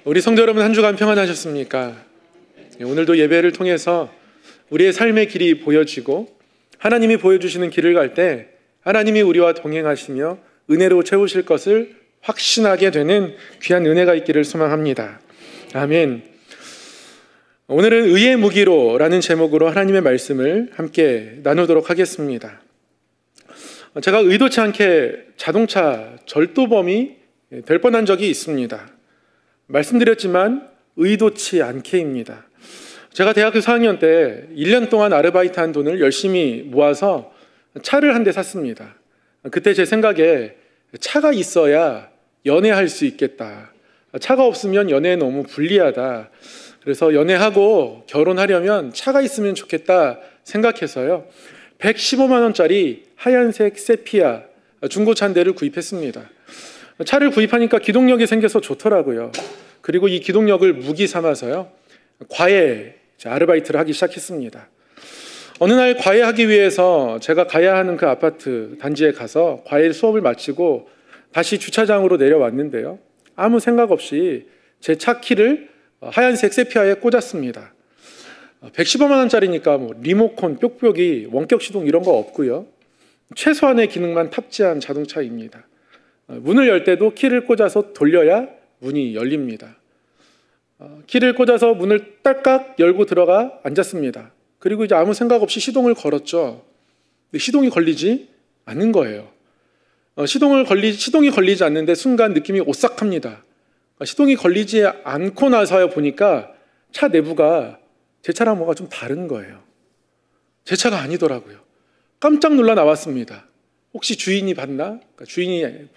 우리 성도 여러분, 한 주간 평안하셨습니까? 오늘도 예배를 통해서 우리의 삶의 길이 보여지고 하나님이 보여주시는 길을 갈 때 하나님이 우리와 동행하시며 은혜로 채우실 것을 확신하게 되는 귀한 은혜가 있기를 소망합니다. 아멘. 오늘은 의의 무기로라는 제목으로 하나님의 말씀을 함께 나누도록 하겠습니다. 제가 의도치 않게 자동차 절도범이 될 뻔한 적이 있습니다. 말씀드렸지만 의도치 않게입니다. 제가 대학교 4학년 때 1년 동안 아르바이트한 돈을 열심히 모아서 차를 한 대 샀습니다. 그때 제 생각에 차가 있어야 연애할 수 있겠다. 차가 없으면 연애 너무 불리하다. 그래서 연애하고 결혼하려면 차가 있으면 좋겠다 생각해서요, 115만 원짜리 하얀색 세피아 중고차 한 대를 구입했습니다. 차를 구입하니까 기동력이 생겨서 좋더라고요. 그리고 이 기동력을 무기 삼아서요, 과외 아르바이트를 하기 시작했습니다. 어느 날 과외하기 위해서 제가 가야 하는 그 아파트 단지에 가서 과외 수업을 마치고 다시 주차장으로 내려왔는데요, 아무 생각 없이 제 차 키를 하얀색 세피아에 꽂았습니다. 115만 원짜리니까 리모컨, 뾱뾱이, 원격 시동 이런 거 없고요, 최소한의 기능만 탑재한 자동차입니다. 문을 열 때도 키를 꽂아서 돌려야 문이 열립니다. 키를 꽂아서 문을 딸깍 열고 들어가 앉았습니다. 그리고 이제 아무 생각 없이 시동을 걸었죠. 근데 시동이 걸리지 않는 거예요. 시동이 걸리지 않는데 순간 느낌이 오싹합니다. 시동이 걸리지 않고 나서 보니까 차 내부가 제 차랑 뭐가 좀 다른 거예요. 제 차가 아니더라고요. 깜짝 놀라 나왔습니다. 혹시 주인이 봤나? 주인이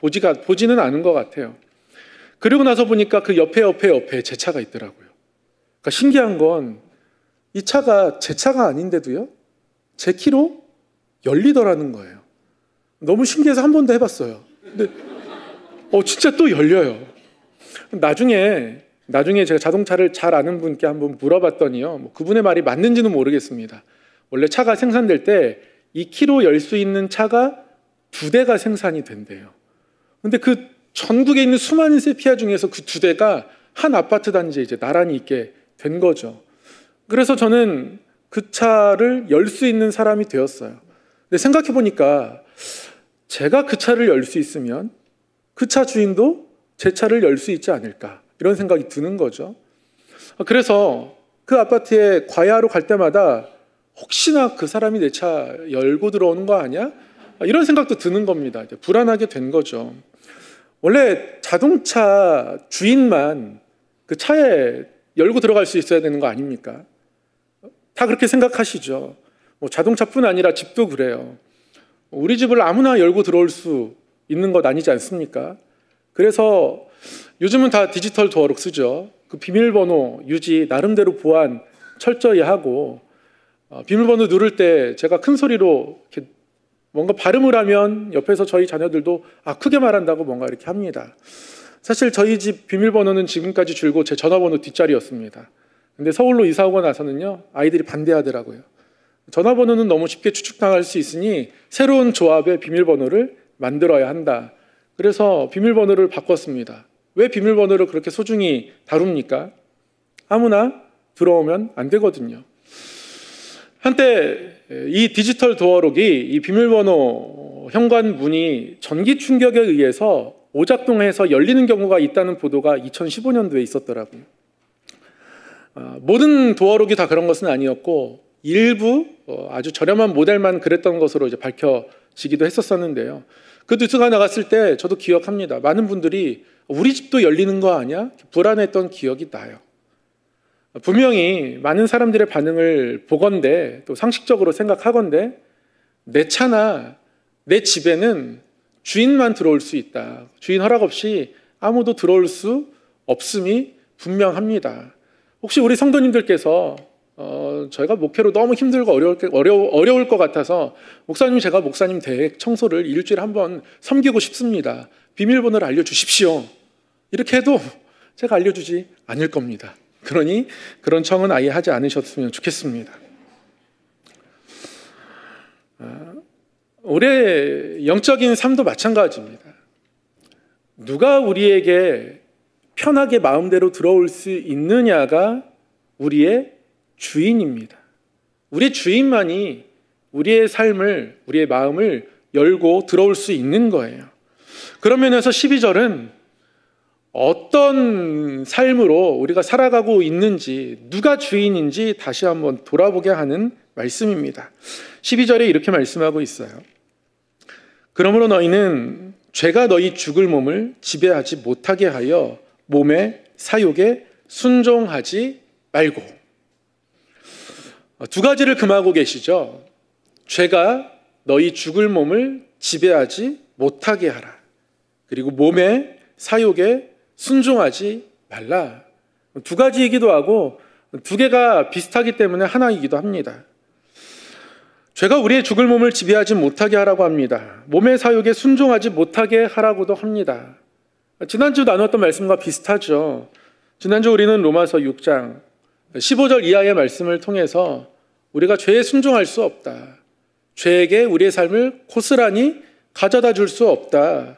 보지는 않은 것 같아요. 그리고 나서 보니까 그 옆에 제 차가 있더라고요. 그러니까 신기한 건 이 차가 제 차가 아닌데도요, 제 키로 열리더라는 거예요. 너무 신기해서 한 번 더 해봤어요. 근데 진짜 또 열려요. 나중에 제가 자동차를 잘 아는 분께 한번 물어봤더니요, 그분의 말이 맞는지는 모르겠습니다. 원래 차가 생산될 때 이 키로 열 수 있는 차가 2대가 생산이 된대요. 근데 그 전국에 있는 수많은 세피아 중에서 그 2대가 한 아파트 단지에 이제 나란히 있게 된 거죠. 그래서 저는 그 차를 열 수 있는 사람이 되었어요. 근데 생각해 보니까 제가 그 차를 열 수 있으면 그 차 주인도 제 차를 열 수 있지 않을까, 이런 생각이 드는 거죠. 그래서 그 아파트에 과외하러 갈 때마다 혹시나 그 사람이 내 차 열고 들어오는 거 아니야? 이런 생각도 드는 겁니다. 이제 불안하게 된 거죠. 원래 자동차 주인만 그 차에 열고 들어갈 수 있어야 되는 거 아닙니까? 다 그렇게 생각하시죠. 자동차뿐 아니라 집도 그래요. 우리 집을 아무나 열고 들어올 수 있는 것 아니지 않습니까? 그래서 요즘은 다 디지털 도어록 쓰죠. 그 비밀번호 유지 나름대로 보안 철저히 하고, 비밀번호 누를 때 제가 큰 소리로 이렇게 뭔가 발음을 하면 옆에서 저희 자녀들도 크게 말한다고 뭔가 이렇게 합니다. 사실 저희 집 비밀번호는 지금까지 줄곧 제 전화번호 뒷자리였습니다. 근데 서울로 이사 오고 나서는요, 아이들이 반대하더라고요. 전화번호는 너무 쉽게 추측당할 수 있으니 새로운 조합의 비밀번호를 만들어야 한다. 그래서 비밀번호를 바꿨습니다. 왜 비밀번호를 그렇게 소중히 다룹니까? 아무나 들어오면 안 되거든요. 한때 이 디지털 도어록이, 이 비밀번호 현관문이 전기 충격에 의해서 오작동해서 열리는 경우가 있다는 보도가 2015년도에 있었더라고요. 모든 도어록이 다 그런 것은 아니었고 일부 아주 저렴한 모델만 그랬던 것으로 이제 밝혀지기도 했었는데요. 그 뉴스가 나갔을 때 저도 기억합니다. 많은 분들이 우리 집도 열리는 거 아니야? 불안했던 기억이 나요. 분명히 많은 사람들의 반응을 보건대, 또 상식적으로 생각하건대, 내 차나 내 집에는 주인만 들어올 수 있다. 주인 허락 없이 아무도 들어올 수 없음이 분명합니다. 혹시 우리 성도님들께서 저희가 목회로 너무 힘들고 어려울 것 같아서 목사님, 제가 목사님 댁 청소를 일주일에 한 번 섬기고 싶습니다. 비밀번호를 알려주십시오. 이렇게 해도 제가 알려주지 않을 겁니다. 그러니 그런 청은 아예 하지 않으셨으면 좋겠습니다. 우리의 영적인 삶도 마찬가지입니다. 누가 우리에게 편하게 마음대로 들어올 수 있느냐가 우리의 주인입니다. 우리의 주인만이 우리의 삶을, 우리의 마음을 열고 들어올 수 있는 거예요. 그런 면에서 12절은 어떤 삶으로 우리가 살아가고 있는지, 누가 주인인지 다시 한번 돌아보게 하는 말씀입니다. 12절에 이렇게 말씀하고 있어요. 그러므로 너희는 죄가 너희 죽을 몸을 지배하지 못하게 하여 몸의 사욕에 순종하지 말고. 두 가지를 금하고 계시죠. 죄가 너희 죽을 몸을 지배하지 못하게 하라. 그리고 몸의 사욕에 순종하지 말라. 두 가지이기도 하고 두 개가 비슷하기 때문에 하나이기도 합니다. 죄가 우리의 죽을 몸을 지배하지 못하게 하라고 합니다. 몸의 사욕에 순종하지 못하게 하라고도 합니다. 지난주 나눴던 말씀과 비슷하죠. 지난주 우리는 로마서 6장 15절 이하의 말씀을 통해서 우리가 죄에 순종할 수 없다. 죄에게 우리의 삶을 고스란히 가져다 줄 수 없다.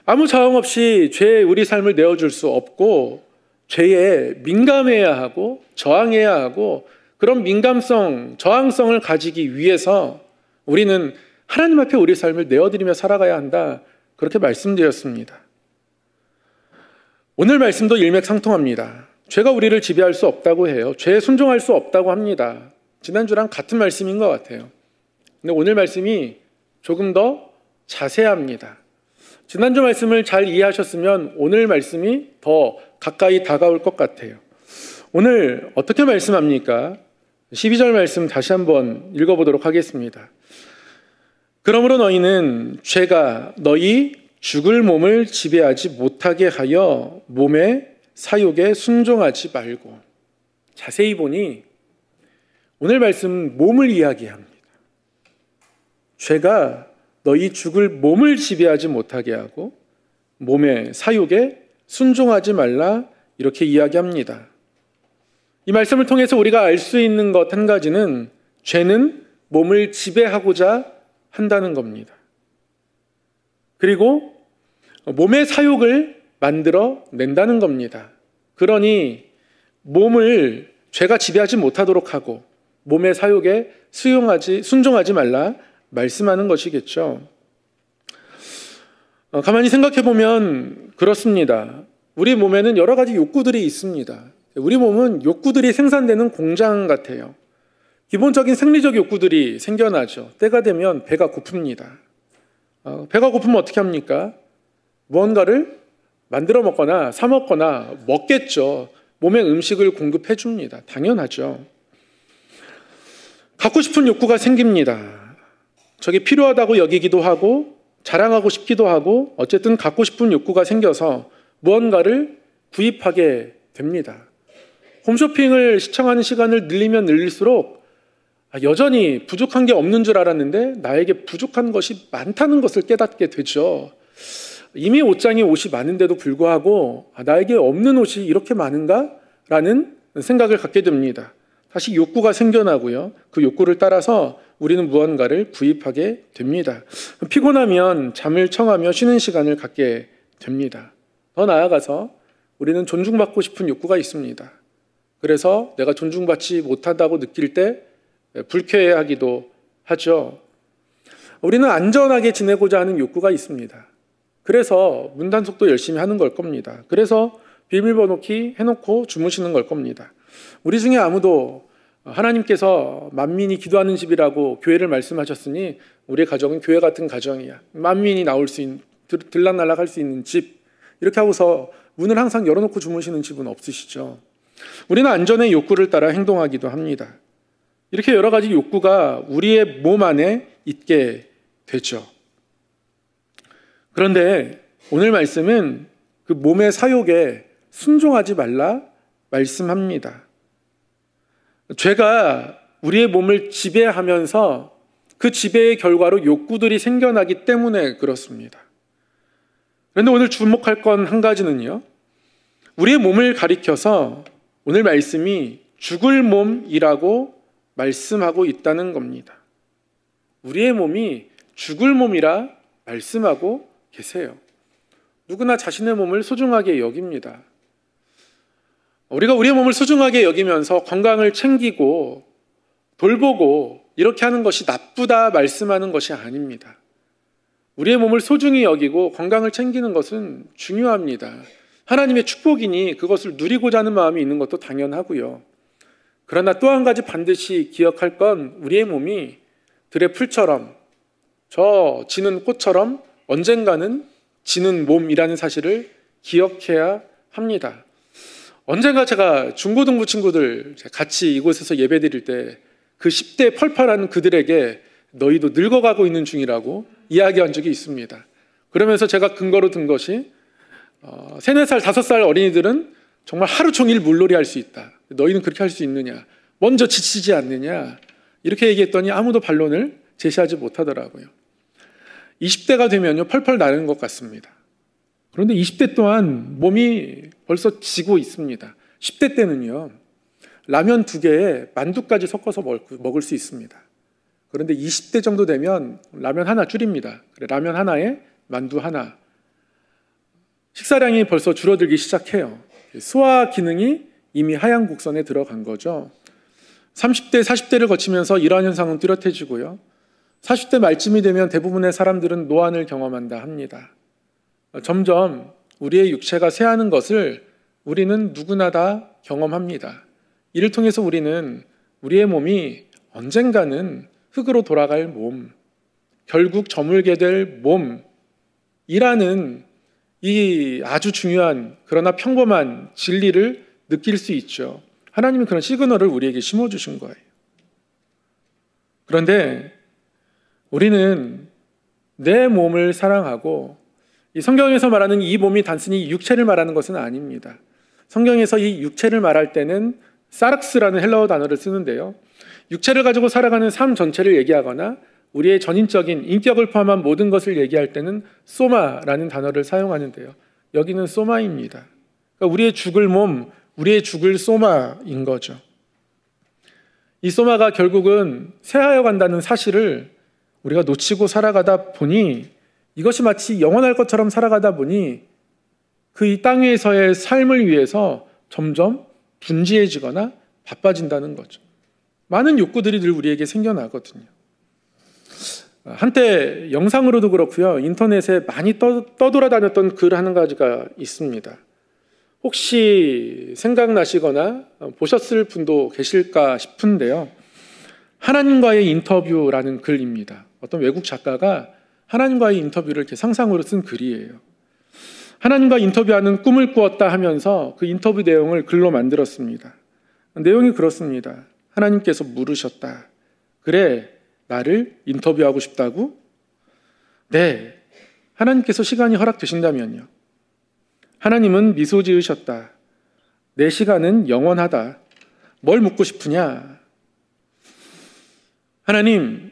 아무 저항 없이 죄에 우리 삶을 내어줄 수 없고 죄에 민감해야 하고 저항해야 하고 그런 민감성, 저항성을 가지기 위해서 우리는 하나님 앞에 우리 삶을 내어드리며 살아가야 한다. 그렇게 말씀드렸습니다. 오늘 말씀도 일맥상통합니다. 죄가 우리를 지배할 수 없다고 해요. 죄에 순종할 수 없다고 합니다. 지난주랑 같은 말씀인 것 같아요. 근데 오늘 말씀이 조금 더 자세합니다. 지난주 말씀을 잘 이해하셨으면 오늘 말씀이 더 가까이 다가올 것 같아요. 오늘 어떻게 말씀합니까? 12절 말씀 다시 한번 읽어보도록 하겠습니다. 그러므로 너희는 죄가 너희 죽을 몸을 지배하지 못하게 하여 몸의 사욕에 순종하지 말고. 자세히 보니 오늘 말씀 몸을 이야기합니다. 죄가 너희 죽을 몸을 지배하지 못하게 하고 몸의 사욕에 순종하지 말라 이렇게 이야기합니다. 이 말씀을 통해서 우리가 알 수 있는 것 한 가지는 죄는 몸을 지배하고자 한다는 겁니다. 그리고 몸의 사욕을 만들어 낸다는 겁니다. 그러니 몸을 죄가 지배하지 못하도록 하고 몸의 사욕에 순종하지 말라 말씀하는 것이겠죠. 가만히 생각해 보면 그렇습니다. 우리 몸에는 여러 가지 욕구들이 있습니다. 우리 몸은 욕구들이 생산되는 공장 같아요. 기본적인 생리적 욕구들이 생겨나죠. 때가 되면 배가 고픕니다. 배가 고프면 어떻게 합니까? 무언가를 만들어 먹거나 사 먹거나 먹겠죠. 몸에 음식을 공급해 줍니다. 당연하죠. 갖고 싶은 욕구가 생깁니다. 저게 필요하다고 여기기도 하고 자랑하고 싶기도 하고 어쨌든 갖고 싶은 욕구가 생겨서 무언가를 구입하게 됩니다. 홈쇼핑을 시청하는 시간을 늘리면 늘릴수록 여전히 부족한 게 없는 줄 알았는데 나에게 부족한 것이 많다는 것을 깨닫게 되죠. 이미 옷이 많은데도 불구하고 나에게 없는 옷이 이렇게 많은가? 라는 생각을 갖게 됩니다. 다시 욕구가 생겨나고요. 그 욕구를 따라서 우리는 무언가를 구입하게 됩니다. 피곤하면 잠을 청하며 쉬는 시간을 갖게 됩니다. 더 나아가서 우리는 존중받고 싶은 욕구가 있습니다. 그래서 내가 존중받지 못한다고 느낄 때 불쾌해하기도 하죠. 우리는 안전하게 지내고자 하는 욕구가 있습니다. 그래서 문단속도 열심히 하는 걸 겁니다. 그래서 비밀번호 키 해놓고 주무시는 걸 겁니다. 우리 중에 아무도 하나님께서 만민이 기도하는 집이라고 교회를 말씀하셨으니 우리의 가정은 교회 같은 가정이야. 만민이 나올 수 있는, 들락날락할 수 있는 집. 이렇게 하고서 문을 항상 열어놓고 주무시는 집은 없으시죠. 우리는 안전의 욕구를 따라 행동하기도 합니다. 이렇게 여러 가지 욕구가 우리의 몸 안에 있게 되죠. 그런데 오늘 말씀은 그 몸의 사욕에 순종하지 말라 말씀합니다. 죄가 우리의 몸을 지배하면서 그 지배의 결과로 욕구들이 생겨나기 때문에 그렇습니다. 그런데 오늘 주목할 건 한 가지는요. 우리의 몸을 가리켜서 오늘 말씀이 죽을 몸이라고 말씀하고 있다는 겁니다. 우리의 몸이 죽을 몸이라 말씀하고 계세요. 누구나 자신의 몸을 소중하게 여깁니다. 우리가 우리의 몸을 소중하게 여기면서 건강을 챙기고 돌보고 이렇게 하는 것이 나쁘다 말씀하는 것이 아닙니다. 우리의 몸을 소중히 여기고 건강을 챙기는 것은 중요합니다. 하나님의 축복이니 그것을 누리고자 하는 마음이 있는 것도 당연하고요. 그러나 또 한 가지 반드시 기억할 건 우리의 몸이 들의 풀처럼 저 지는 꽃처럼 언젠가는 지는 몸이라는 사실을 기억해야 합니다. 언젠가 제가 중고등부 친구들 같이 이곳에서 예배드릴 때 그 10대 펄펄한 그들에게 너희도 늙어가고 있는 중이라고 이야기한 적이 있습니다. 그러면서 제가 근거로 든 것이 3, 4살, 5살 어린이들은 정말 하루 종일 물놀이 할 수 있다. 너희는 그렇게 할 수 있느냐? 먼저 지치지 않느냐? 이렇게 얘기했더니 아무도 반론을 제시하지 못하더라고요. 20대가 되면요 펄펄 나는 것 같습니다. 그런데 20대 또한 몸이 벌써 지고 있습니다. 10대 때는요 라면 2개에 만두까지 섞어서 먹을 수 있습니다. 그런데 20대 정도 되면 라면 하나 줄입니다. 라면 하나에 만두 하나. 식사량이 벌써 줄어들기 시작해요. 소화 기능이 이미 하향 곡선에 들어간 거죠. 30대, 40대를 거치면서 이러한 현상은 뚜렷해지고요. 40대 말쯤이 되면 대부분의 사람들은 노안을 경험한다 합니다. 점점 우리의 육체가 쇠하는 것을 우리는 누구나 다 경험합니다. 이를 통해서 우리는 우리의 몸이 언젠가는 흙으로 돌아갈 몸, 결국 저물게 될 몸이라는 이 아주 중요한 그러나 평범한 진리를 느낄 수 있죠. 하나님은 그런 시그널을 우리에게 심어주신 거예요. 그런데 우리는 내 몸을 사랑하고 이 성경에서 말하는 이 몸이 단순히 육체를 말하는 것은 아닙니다. 성경에서 이 육체를 말할 때는 사락스라는 헬라어 단어를 쓰는데요. 육체를 가지고 살아가는 삶 전체를 얘기하거나 우리의 전인적인 인격을 포함한 모든 것을 얘기할 때는 소마라는 단어를 사용하는데요. 여기는 소마입니다. 그러니까 우리의 죽을 몸, 우리의 죽을 소마인 거죠. 이 소마가 결국은 쇠하여 간다는 사실을 우리가 놓치고 살아가다 보니 이것이 마치 영원할 것처럼 살아가다 보니 그 이 땅 위에서의 삶을 위해서 점점 분주해지거나 바빠진다는 거죠. 많은 욕구들이 늘 우리에게 생겨나거든요. 한때 영상으로도 그렇고요. 인터넷에 많이 떠돌아다녔던 글 한 가지가 있습니다. 혹시 생각나시거나 보셨을 분도 계실까 싶은데요. 하나님과의 인터뷰라는 글입니다. 어떤 외국 작가가 하나님과의 인터뷰를 이렇게 상상으로 쓴 글이에요. 하나님과 인터뷰하는 꿈을 꾸었다 하면서 그 인터뷰 내용을 글로 만들었습니다. 내용이 그렇습니다. 하나님께서 물으셨다. 그래, 나를 인터뷰하고 싶다고? 네, 하나님께서 시간이 허락되신다면요. 하나님은 미소 지으셨다. 내 시간은 영원하다. 뭘 묻고 싶으냐? 하나님이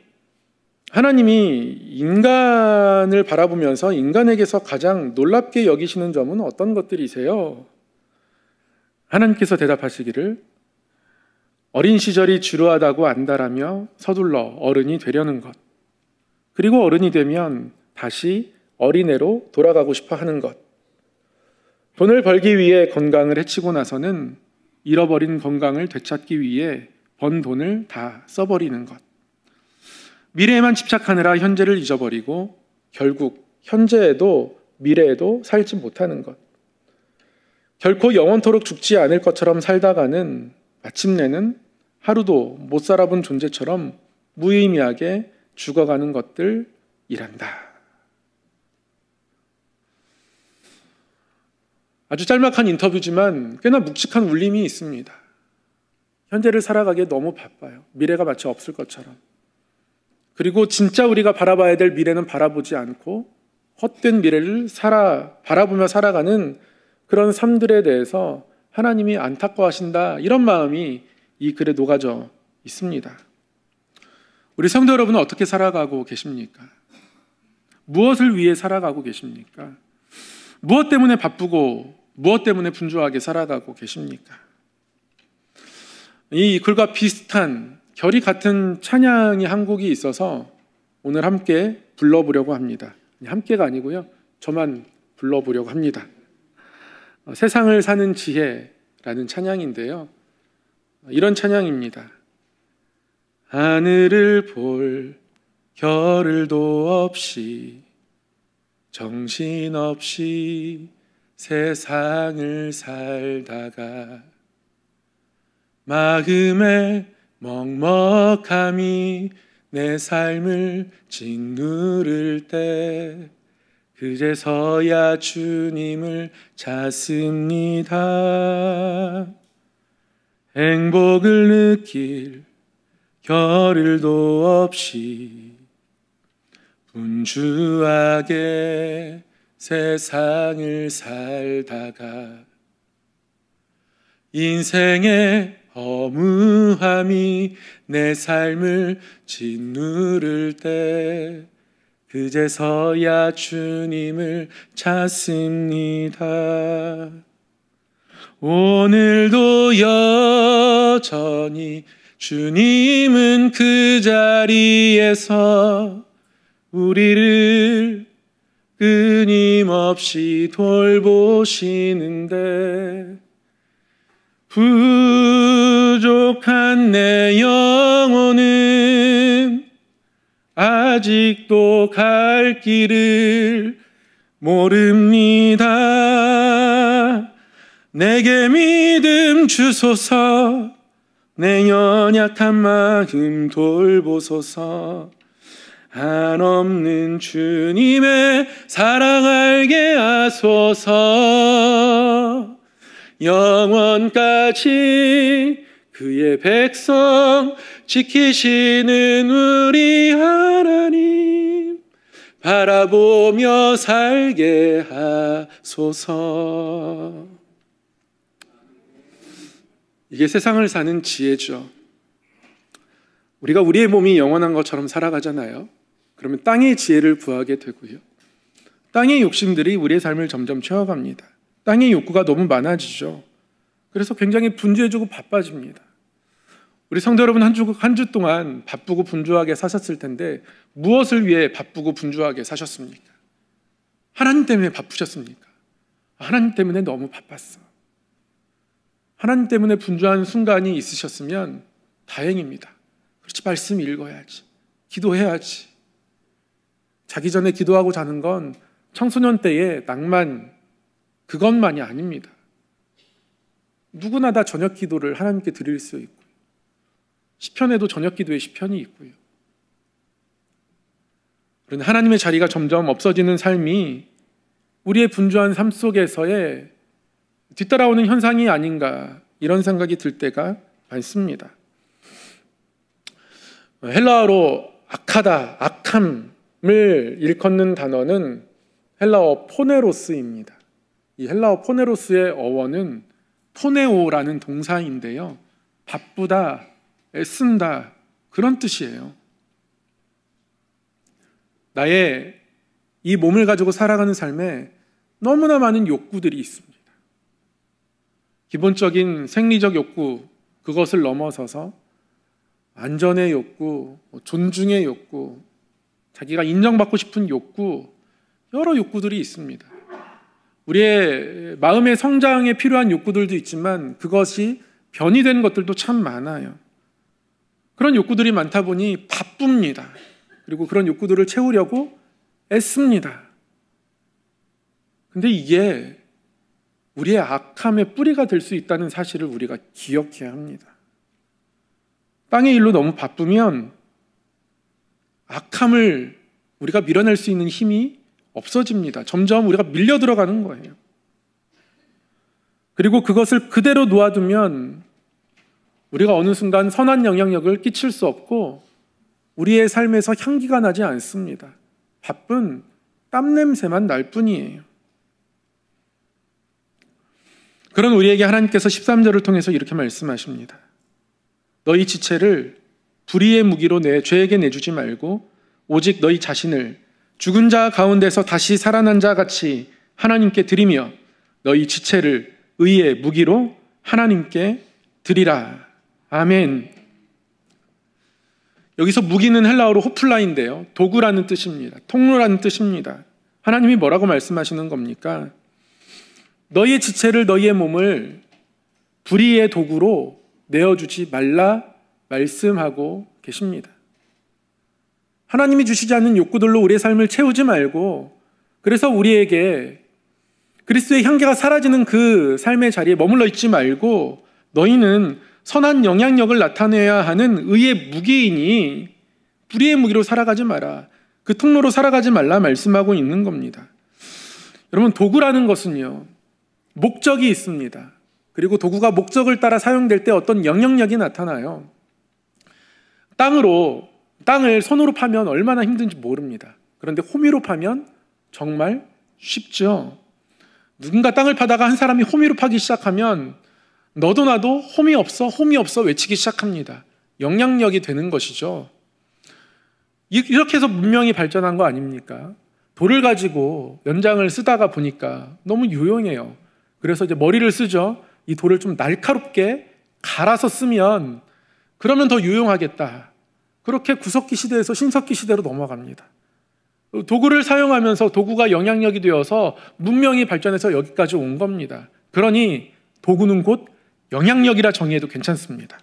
인간을 바라보면서 인간에게서 가장 놀랍게 여기시는 점은 어떤 것들이세요? 하나님께서 대답하시기를 어린 시절이 지루하다고 안다라며 서둘러 어른이 되려는 것, 그리고 어른이 되면 다시 어린애로 돌아가고 싶어 하는 것, 돈을 벌기 위해 건강을 해치고 나서는 잃어버린 건강을 되찾기 위해 번 돈을 다 써버리는 것, 미래에만 집착하느라 현재를 잊어버리고 결국 현재에도 미래에도 살지 못하는 것, 결코 영원토록 죽지 않을 것처럼 살다가는 마침내는 하루도 못 살아본 존재처럼 무의미하게 죽어가는 것들이란다. 아주 짤막한 인터뷰지만 꽤나 묵직한 울림이 있습니다. 현재를 살아가기에 너무 바빠요. 미래가 마치 없을 것처럼. 그리고 진짜 우리가 바라봐야 될 미래는 바라보지 않고 헛된 미래를 바라보며 살아가는 그런 삶들에 대해서 하나님이 안타까워하신다, 이런 마음이 이 글에 녹아져 있습니다. 우리 성도 여러분은 어떻게 살아가고 계십니까? 무엇을 위해 살아가고 계십니까? 무엇 때문에 바쁘고 무엇 때문에 분주하게 살아가고 계십니까? 이 글과 비슷한 결이 같은 찬양이 한 곡이 있어서 오늘 함께 불러보려고 합니다. 함께가 아니고요, 저만 불러보려고 합니다. 세상을 사는 지혜, 라는 찬양인데요. 이런 찬양입니다. 하늘을 볼 겨를도 없이 정신없이 세상을 살다가 마음의 먹먹함이 내 삶을 짓누를 때 그제서야 주님을 찾습니다. 행복을 느낄 겨를도 없이 분주하게 세상을 살다가 인생의 허무함이 내 삶을 짓누를 때 그제서야 주님을 찾습니다. 오늘도 여전히 주님은 그 자리에서 우리를 끊임없이 돌보시는데 부족한 내 영혼은 아직도 갈 길을 모릅니다. 내게 믿음 주소서, 내 연약한 마음 돌보소서. 한없는 주님의 사랑 알게 하소서. 영원까지 그의 백성 지키시는 우리 하나님 바라보며 살게 하소서. 이게 세상을 사는 지혜죠. 우리가 우리의 몸이 영원한 것처럼 살아가잖아요. 그러면 땅의 지혜를 구하게 되고요. 땅의 욕심들이 우리의 삶을 점점 채워갑니다. 땅의 욕구가 너무 많아지죠. 그래서 굉장히 분주해지고 바빠집니다. 우리 성도 여러분 한 주 동안 바쁘고 분주하게 사셨을 텐데 무엇을 위해 바쁘고 분주하게 사셨습니까? 하나님 때문에 바쁘셨습니까? 하나님 때문에 너무 바빴어. 하나님 때문에 분주한 순간이 있으셨으면 다행입니다. 그렇지, 말씀 읽어야지, 기도해야지. 자기 전에 기도하고 자는 건 청소년 때의 낭만 그것만이 아닙니다. 누구나 다 저녁 기도를 하나님께 드릴 수 있고요. 시편에도 저녁 기도의 시편이 있고요. 그런데 하나님의 자리가 점점 없어지는 삶이 우리의 분주한 삶 속에서의 뒤따라오는 현상이 아닌가, 이런 생각이 들 때가 많습니다. 헬라어로 악하다, 악함을 일컫는 단어는 헬라어 포네로스입니다. 이 헬라어 포네로스의 어원은 포네오라는 동사인데요, 바쁘다, 애쓴다, 그런 뜻이에요. 나의 이 몸을 가지고 살아가는 삶에 너무나 많은 욕구들이 있습니다. 기본적인 생리적 욕구, 그것을 넘어서서 안전의 욕구, 존중의 욕구, 자기가 인정받고 싶은 욕구, 여러 욕구들이 있습니다. 우리의 마음의 성장에 필요한 욕구들도 있지만 그것이 변이된 것들도 참 많아요. 그런 욕구들이 많다 보니 바쁩니다. 그리고 그런 욕구들을 채우려고 애씁니다. 근데 이게 우리의 악함의 뿌리가 될 수 있다는 사실을 우리가 기억해야 합니다. 땅의 일로 너무 바쁘면 악함을 우리가 밀어낼 수 있는 힘이 없어집니다. 점점 우리가 밀려 들어가는 거예요. 그리고 그것을 그대로 놓아두면 우리가 어느 순간 선한 영향력을 끼칠 수 없고 우리의 삶에서 향기가 나지 않습니다. 바쁜 땀 냄새만 날 뿐이에요. 그런 우리에게 하나님께서 13절을 통해서 이렇게 말씀하십니다. 너희 지체를 불의의 무기로 내 죄에게 내주지 말고 오직 너희 자신을 죽은 자 가운데서 다시 살아난 자 같이 하나님께 드리며 너희 지체를 의의 무기로 하나님께 드리라. 아멘. 여기서 무기는 헬라어로 호플라인데요, 도구라는 뜻입니다. 통로라는 뜻입니다. 하나님이 뭐라고 말씀하시는 겁니까? 너희의 지체를, 너희의 몸을 불의의 도구로 내어주지 말라 말씀하고 계십니다. 하나님이 주시지 않는 욕구들로 우리의 삶을 채우지 말고, 그래서 우리에게 그리스도의 향기가 사라지는 그 삶의 자리에 머물러 있지 말고 너희는 선한 영향력을 나타내야 하는 의의 무기이니 불의의 무기로 살아가지 마라. 그 통로로 살아가지 말라 말씀하고 있는 겁니다. 여러분, 도구라는 것은요, 목적이 있습니다. 그리고 도구가 목적을 따라 사용될 때 어떤 영향력이 나타나요. 땅을 손으로 파면 얼마나 힘든지 모릅니다. 그런데 호미로 파면 정말 쉽죠. 누군가 땅을 파다가 한 사람이 호미로 파기 시작하면 너도 나도 홈이 없어 외치기 시작합니다. 영향력이 되는 것이죠. 이렇게 해서 문명이 발전한 거 아닙니까? 돌을 가지고 연장을 쓰다가 보니까 너무 유용해요. 그래서 이제 머리를 쓰죠. 이 돌을 좀 날카롭게 갈아서 쓰면 그러면 더 유용하겠다. 그렇게 구석기 시대에서 신석기 시대로 넘어갑니다. 도구를 사용하면서 도구가 영향력이 되어서 문명이 발전해서 여기까지 온 겁니다. 그러니 도구는 곧 영향력이라 정의해도 괜찮습니다.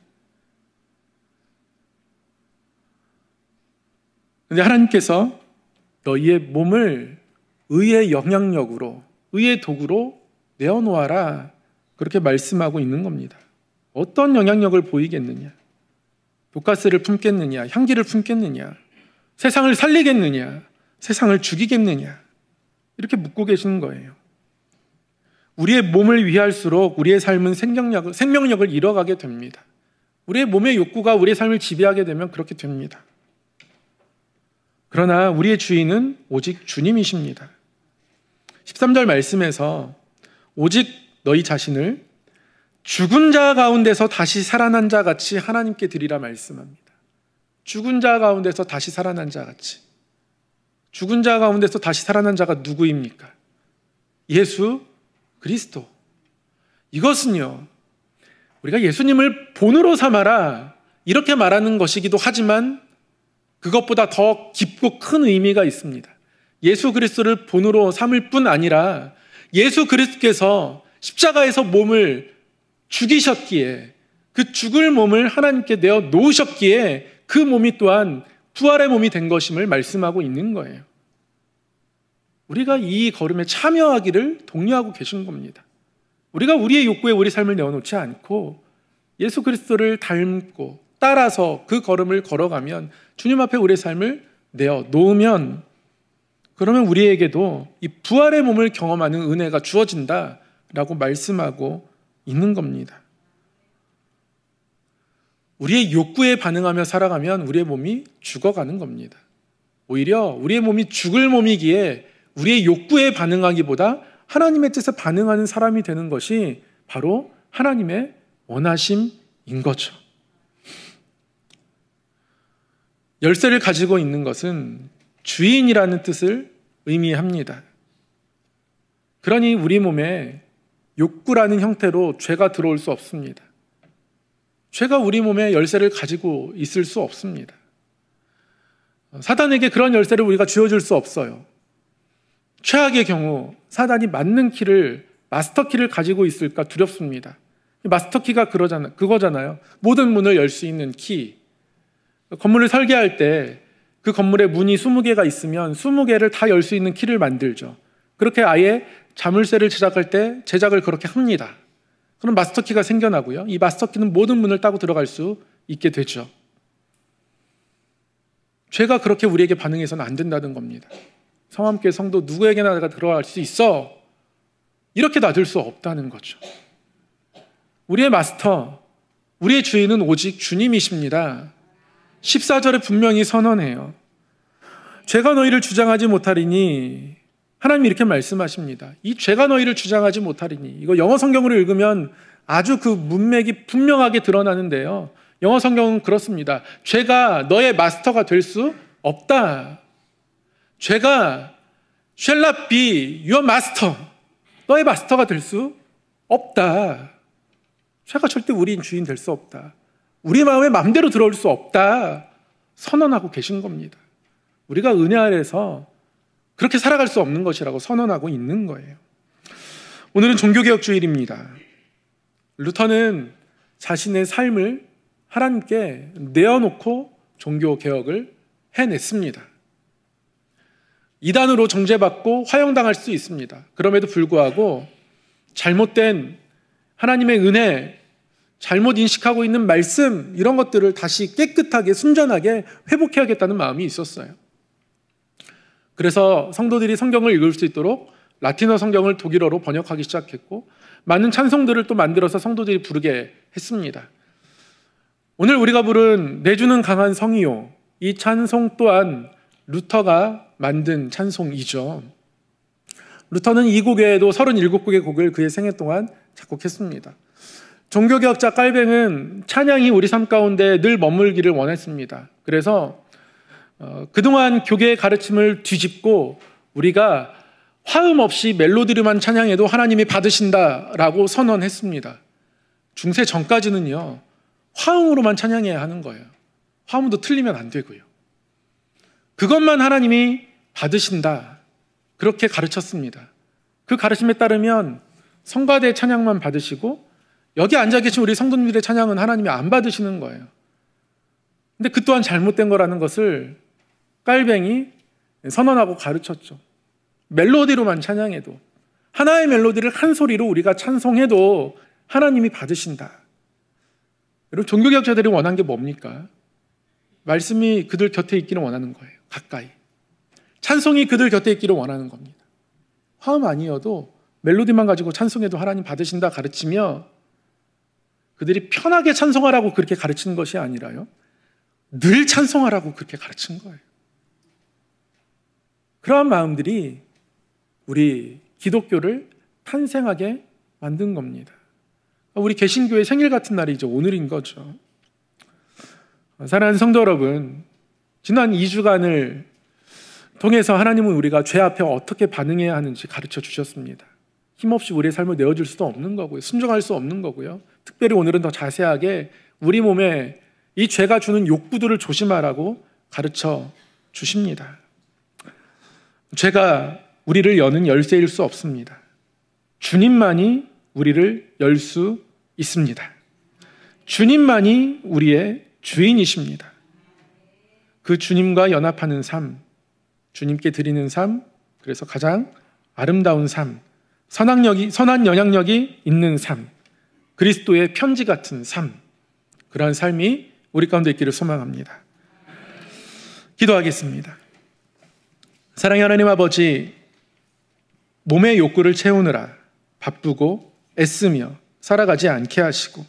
그런데 하나님께서 너희의 몸을 의의 영향력으로, 의의 도구로 내어놓아라, 그렇게 말씀하고 있는 겁니다. 어떤 영향력을 보이겠느냐? 독가스를 품겠느냐? 향기를 품겠느냐? 세상을 살리겠느냐? 세상을 죽이겠느냐? 이렇게 묻고 계시는 거예요. 우리의 몸을 위할수록 우리의 삶은 생명력을 잃어가게 됩니다. 우리의 몸의 욕구가 우리의 삶을 지배하게 되면 그렇게 됩니다. 그러나 우리의 주인은 오직 주님이십니다. 13절 말씀에서 오직 너희 자신을 죽은 자 가운데서 다시 살아난 자 같이 하나님께 드리라 말씀합니다. 죽은 자 가운데서 다시 살아난 자 같이. 죽은 자 가운데서 다시 살아난 자가 누구입니까? 예수 그리스도. 이것은요, 우리가 예수님을 본으로 삼아라 이렇게 말하는 것이기도 하지만 그것보다 더 깊고 큰 의미가 있습니다. 예수 그리스도를 본으로 삼을 뿐 아니라 예수 그리스도께서 십자가에서 몸을 죽이셨기에, 그 죽을 몸을 하나님께 내어 놓으셨기에 그 몸이 또한 부활의 몸이 된 것임을 말씀하고 있는 거예요. 우리가 이 걸음에 참여하기를 독려하고 계신 겁니다. 우리가 우리의 욕구에 우리 삶을 내어놓지 않고 예수 그리스도를 닮고 따라서 그 걸음을 걸어가면, 주님 앞에 우리의 삶을 내어놓으면, 그러면 우리에게도 이 부활의 몸을 경험하는 은혜가 주어진다라고 말씀하고 있는 겁니다. 우리의 욕구에 반응하며 살아가면 우리의 몸이 죽어가는 겁니다. 오히려 우리의 몸이 죽을 몸이기에 우리의 욕구에 반응하기보다 하나님의 뜻에 반응하는 사람이 되는 것이 바로 하나님의 원하심인 거죠. 열쇠를 가지고 있는 것은 주인이라는 뜻을 의미합니다. 그러니 우리 몸에 욕구라는 형태로 죄가 들어올 수 없습니다. 죄가 우리 몸에 열쇠를 가지고 있을 수 없습니다. 사단에게 그런 열쇠를 우리가 쥐어줄 수 없어요. 최악의 경우 사단이 맞는 키를, 마스터 키를 가지고 있을까 두렵습니다. 마스터 키가 그거잖아요. 모든 문을 열 수 있는 키. 건물을 설계할 때 그 건물에 문이 20개가 있으면 20개를 다 열 수 있는 키를 만들죠. 그렇게 아예 자물쇠를 제작할 때 제작을 그렇게 합니다. 그럼 마스터 키가 생겨나고요. 이 마스터 키는 모든 문을 따고 들어갈 수 있게 되죠. 죄가 그렇게 우리에게 반응해서는 안 된다는 겁니다. 성함께 성도 누구에게나 내가 들어갈 수 있어, 이렇게 놔둘 수 없다는 거죠. 우리의 마스터, 우리의 주인은 오직 주님이십니다. 14절에 분명히 선언해요. 죄가 너희를 주장하지 못하리니, 하나님이 이렇게 말씀하십니다. 이 죄가 너희를 주장하지 못하리니, 이거 영어 성경으로 읽으면 아주 그 문맥이 분명하게 드러나는데요, 영어 성경은 그렇습니다. 죄가 너의 마스터가 될 수 없다. 죄가 shall not be your master, 너의 마스터가 될 수 없다. 죄가 절대 우리 주인 될 수 없다. 우리 마음에 마음대로 들어올 수 없다 선언하고 계신 겁니다. 우리가 은혜 아래서 그렇게 살아갈 수 없는 것이라고 선언하고 있는 거예요. 오늘은 종교개혁 주일입니다. 루터는 자신의 삶을 하나님께 내어놓고 종교개혁을 해냈습니다. 이단으로 정죄받고 화형당할 수 있습니다. 그럼에도 불구하고 잘못된 하나님의 은혜, 잘못 인식하고 있는 말씀, 이런 것들을 다시 깨끗하게 순전하게 회복해야겠다는 마음이 있었어요. 그래서 성도들이 성경을 읽을 수 있도록 라틴어 성경을 독일어로 번역하기 시작했고, 많은 찬송들을 또 만들어서 성도들이 부르게 했습니다. 오늘 우리가 부른 내주는 강한 성이요, 이 찬송 또한 루터가 만든 찬송이죠. 루터는 이 곡 외에도 37곡의 곡을 그의 생애 동안 작곡했습니다. 종교개혁자 깔뱅은 찬양이 우리 삶 가운데 늘 머물기를 원했습니다. 그래서 그동안 교계의 가르침을 뒤집고 우리가 화음 없이 멜로디로만 찬양해도 하나님이 받으신다라고 선언했습니다. 중세 전까지는요, 화음으로만 찬양해야 하는 거예요. 화음도 틀리면 안 되고요. 그것만 하나님이 받으신다, 그렇게 가르쳤습니다. 그 가르침에 따르면 성가대 찬양만 받으시고 여기 앉아 계신 우리 성도님들의 찬양은 하나님이 안 받으시는 거예요. 근데 그 또한 잘못된 거라는 것을 깔뱅이 선언하고 가르쳤죠. 멜로디로만 찬양해도, 하나의 멜로디를 한 소리로 우리가 찬송해도 하나님이 받으신다. 여러분, 종교개혁자들이 원한 게 뭡니까? 말씀이 그들 곁에 있기를 원하는 거예요. 가까이. 찬송이 그들 곁에 있기를 원하는 겁니다. 화음 아니어도 멜로디만 가지고 찬송해도 하나님 받으신다 가르치며, 그들이 편하게 찬송하라고 그렇게 가르치는 것이 아니라요, 늘 찬송하라고 그렇게 가르친 거예요. 그러한 마음들이 우리 기독교를 탄생하게 만든 겁니다. 우리 개신교의 생일 같은 날이죠. 오늘인 거죠. 사랑하는 성도 여러분, 지난 2주간을 통해서 하나님은 우리가 죄 앞에 어떻게 반응해야 하는지 가르쳐 주셨습니다. 힘없이 우리의 삶을 내어줄 수도 없는 거고요. 순종할 수 없는 거고요. 특별히 오늘은 더 자세하게 우리 몸에 이 죄가 주는 욕구들을 조심하라고 가르쳐 주십니다. 죄가 우리를 여는 열쇠일 수 없습니다. 주님만이 우리를 열 수 있습니다. 주님만이 우리의 주인이십니다. 그 주님과 연합하는 삶, 주님께 드리는 삶, 그래서 가장 아름다운 삶, 선한 영향력이 있는 삶, 그리스도의 편지 같은 삶, 그러한 삶이 우리 가운데 있기를 소망합니다. 기도하겠습니다. 사랑의 하나님 아버지, 몸의 욕구를 채우느라 바쁘고 애쓰며 살아가지 않게 하시고,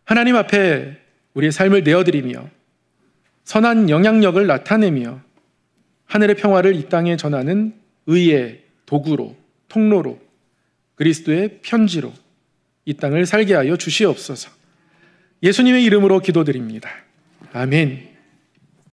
하나님 앞에 우리의 삶을 내어드리며 선한 영향력을 나타내며 하늘의 평화를 이 땅에 전하는 의의 도구로, 통로로, 그리스도의 편지로 이 땅을 살게 하여 주시옵소서. 예수님의 이름으로 기도드립니다. 아멘.